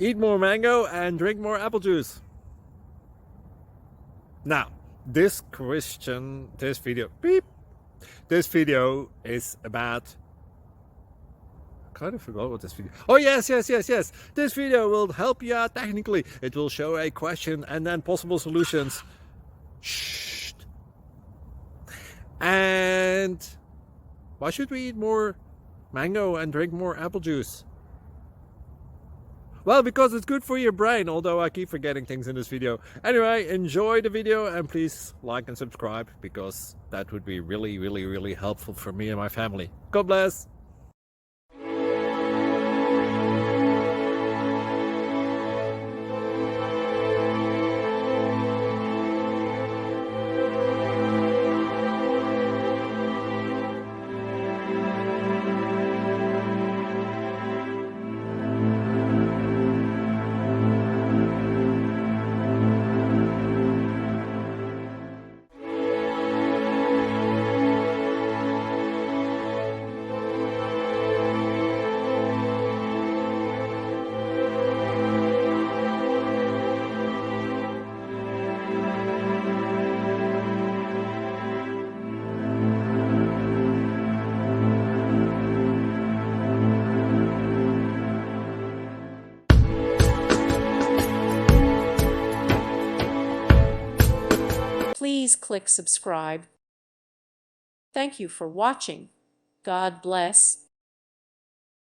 Eat more mango and drink more apple juice. Now, this video is about, I kind of forgot what this video. Oh, yes. This video will help you out technically. It will show a question and then possible solutions. Shh. And why should we eat more mango and drink more apple juice? Well, because it's good for your brain, although I keep forgetting things in this video. Anyway, enjoy the video and please like and subscribe, because that would be really helpful for me and my family. God bless! Please click subscribe. Thank you for watching. God bless.